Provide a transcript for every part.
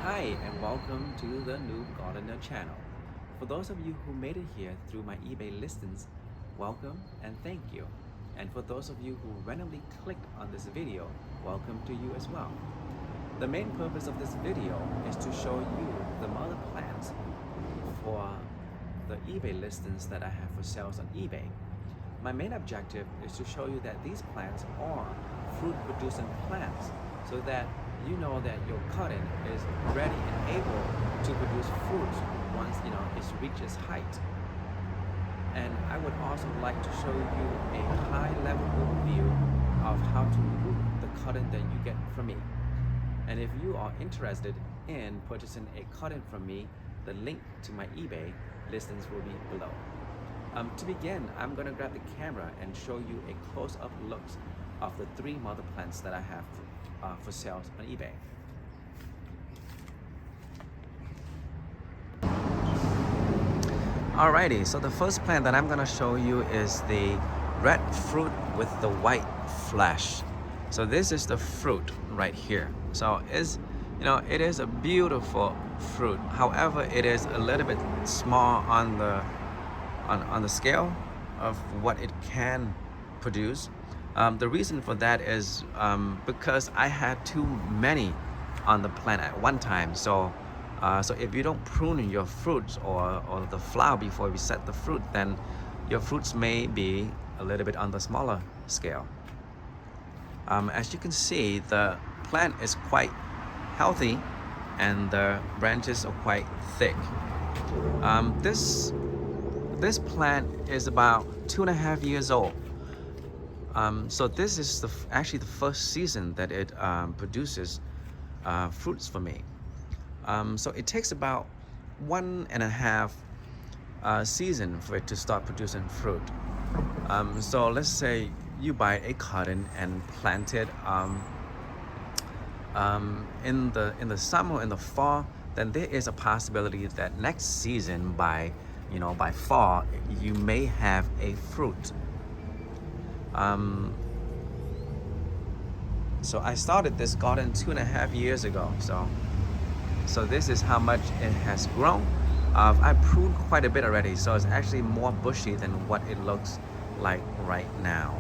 Hi and welcome to the Noob Gardener channel. For those of you who made it here through my eBay listings, welcome and thank you. And for those of you who randomly clicked on this video, welcome to you as well. The main purpose of this video is to show you the mother plants for the eBay listings that I have for sales on eBay. My main objective is to show you that these plants are fruit producing plants so that you know that your cotton is ready and able to produce fruit once it's reached its height. And I would also like to show you a high-level overview of how to root the cotton that you get from me. And if you are interested in purchasing a cotton from me, the link to my eBay listings will be below. To begin, I'm going to grab the camera and show you a close-up look of the 3 mother plants that I have for sales on eBay. Alrighty, so the first plant that I'm going to show you is the red fruit with the white flesh. So this is the fruit right here. So it is a beautiful fruit. However, it is a little bit small on the scale of what it can produce. The reason for that is because I had too many on the plant at one time. So if you don't prune your fruits or the flower before you set the fruit, then your fruits may be a little bit on the smaller scale. As you can see, the plant is quite healthy and the branches are quite thick. This plant is about 2.5 years old. So this is actually the first season that it produces fruits for me. So it takes about 1.5 season for it to start producing fruit. So let's say you buy a cotton and plant it in the summer, in the fall, then there is a possibility that next season by fall you may have a fruit. So I started this garden 2.5 years ago. So this is how much it has grown. I pruned quite a bit already, so it's actually more bushy than what it looks like right now.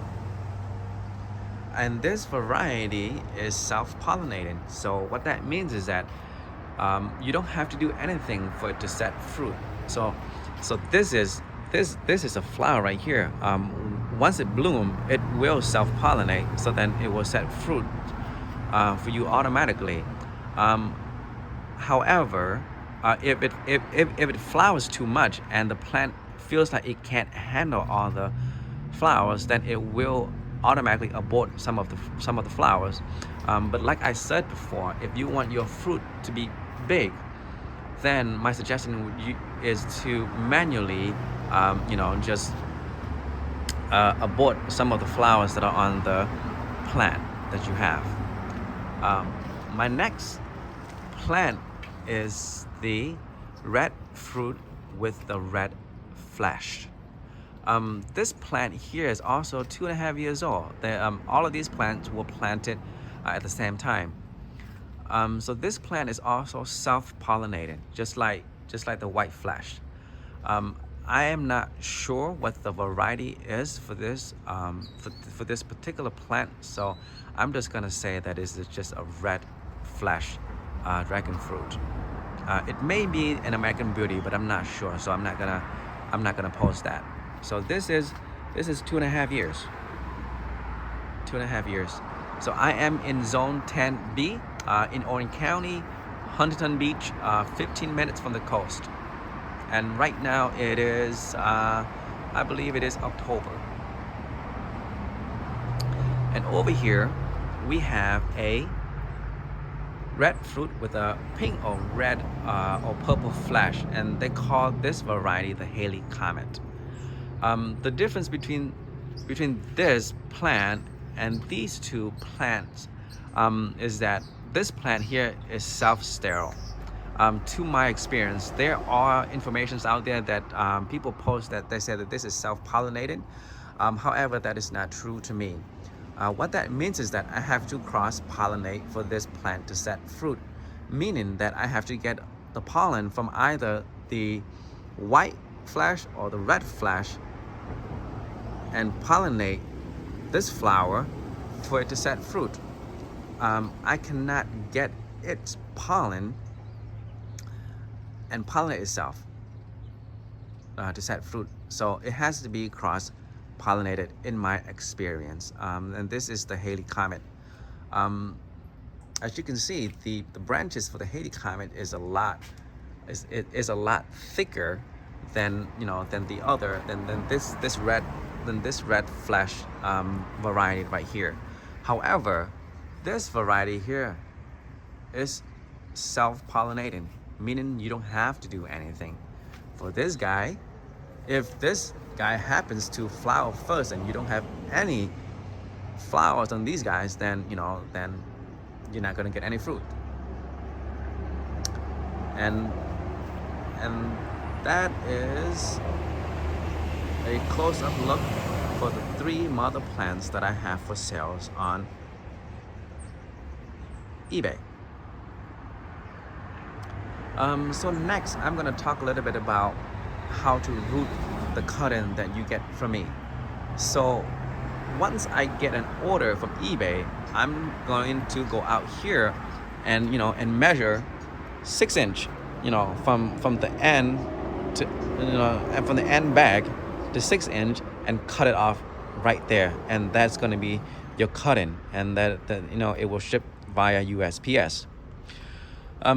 And this variety is self-pollinating. So what that means is that you don't have to do anything for it to set fruit. So this is a flower right here. Once it blooms, it will self-pollinate, so then it will set fruit for you automatically. However, if it flowers too much and the plant feels like it can't handle all the flowers, then it will automatically abort some of the flowers. But like I said before, if you want your fruit to be big, then my suggestion is to manually just abort some of the flowers that are on the plant that you have. My next plant is the red fruit with the red flesh. This plant here is also 2.5 years old. All of these plants were planted at the same time. So this plant is also self-pollinating, just like the white flesh. I am not sure what the variety is for this for this particular plant, so I'm just gonna say that this is just a red flesh dragon fruit. It may be an American Beauty, but I'm not sure, so I'm not gonna post that. So this is 2.5 years. 2.5 years. So I am in Zone 10B in Orange County, Huntington Beach, 15 minutes from the coast. And right now it is, I believe it is October. And over here we have a red fruit with a pink or red or purple flesh, and they call this variety the Haley Comet. The difference between this plant and these two plants is that this plant here is self-sterile. To my experience, there are informations out there that people post that they say that this is self-pollinated. However, that is not true to me. What that means is that I have to cross-pollinate for this plant to set fruit meaning that I have to get the pollen from either the white flesh or the red flesh and pollinate this flower for it to set fruit. I cannot get its pollen and pollinate itself to set fruit. So it has to be cross-pollinated in my experience. And this is the Haley comet. As you can see, the branches for the Haley comet is a lot thicker than this red flesh variety right here. However, this variety here is self-pollinating, meaning you don't have to do anything. For this guy, if this guy happens to flower first and you don't have any flowers on these guys, then you're not gonna get any fruit. And that is a close-up look for the 3 mother plants that I have for sales on eBay. So next, I'm gonna talk a little bit about how to root the cotton that you get from me. So once I get an order from eBay, I'm going to go out here and measure 6 inch, from the end to and from the end bag to 6 inch and cut it off right there, and that's going to be your cotton, and that it will ship via USPS.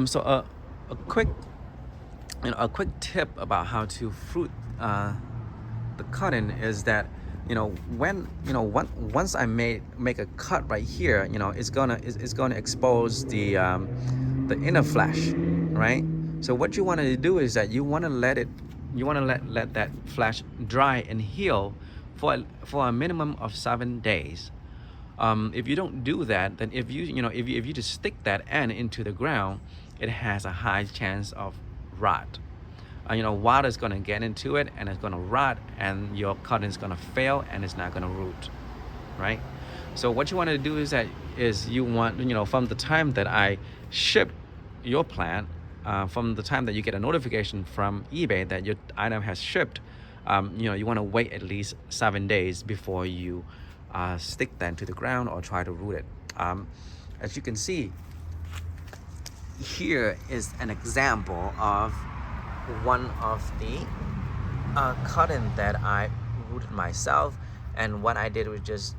So a quick tip about how to fruit the cotton is that once I make a cut right here, it's gonna expose the inner flesh, right? So what you want to do is that you want to let that flesh dry and heal for a minimum of 7 days. If you don't do that, then if you just stick that end into the ground, it has a high chance of rot. Water is going to get into it and it's going to rot, and your cotton is going to fail and it's not going to root, right? So what you want to do is you want, from the time that I ship your plant, from the time that you get a notification from eBay that your item has shipped, you want to wait at least 7 days before you stick that into the ground or try to root it. As you can see, here is an example of one of the cotton that I rooted myself, and what I did was just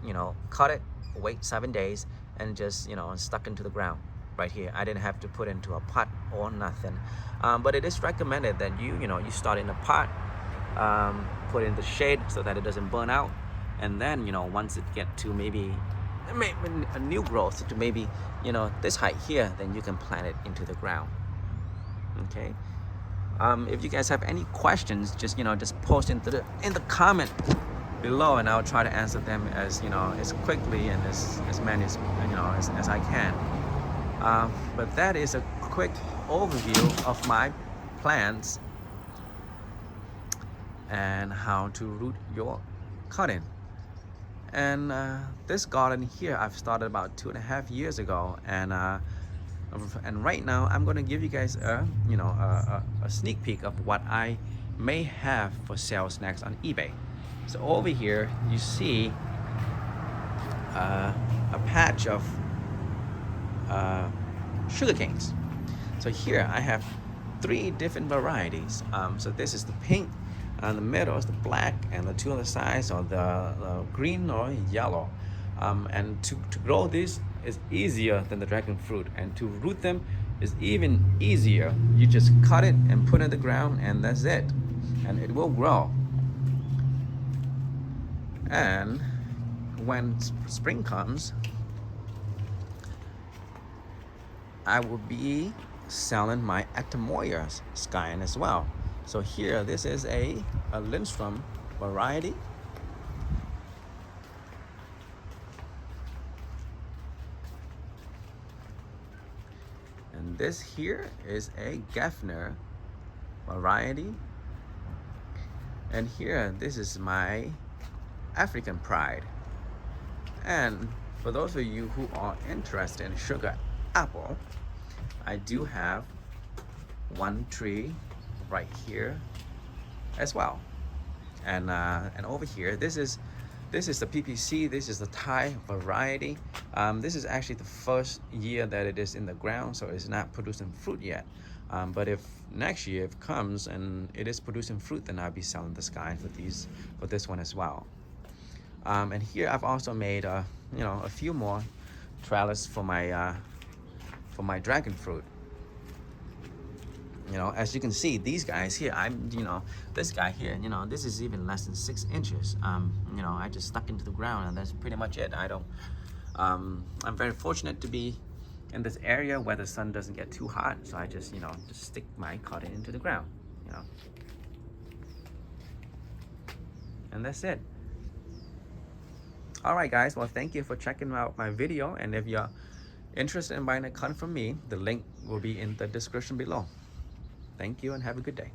cut it, wait 7 days, and just stuck into the ground right here. I didn't have to put into a pot or nothing, but it is recommended that you start in a pot, put in the shade so that it doesn't burn out, and then once it get to maybe a new growth to maybe this height here, then you can plant it into the ground. Okay. If you guys have any questions, just post in the comment below, and I'll try to answer them as quickly and as many as I can. But that is a quick overview of my plants and how to root your cotton. And this garden here I've started about 2.5 years ago, and right now I'm going to give you guys a sneak peek of what I may have for sales next on eBay. So over here you see a patch of sugar canes. So here I have 3 different varieties. So this is the pink, and the middle is the black, and the 2 on the sides are the green or yellow. And to grow this is easier than the dragon fruit, and to root them is even easier. You just cut it and put it in the ground, and that's it, and it will grow. And when spring comes, I will be selling my Ectomoria scion as well. So here, this is a Lindstrom variety. And this here is a Gaffner variety. And here, this is my African Pride. And for those of you who are interested in sugar apple, I do have one tree right here as well. And over here, this is the PPC. This is the Thai variety. This is actually the first year that it is in the ground, so it's not producing fruit yet. But if next year it comes and it is producing fruit, then I'll be selling this guy for this one as well. And here I've also made a few more trellis for my dragon fruit. As you can see, these guys here, this guy here, this is even less than 6 inches. I just stuck into the ground, and that's pretty much it. I'm very fortunate to be in this area where the sun doesn't get too hot, so I just stick my cotton into the ground, and that's it. All right, guys. Well, thank you for checking out my video, and if you're interested in buying a cotton from me, the link will be in the description below. Thank you and have a good day.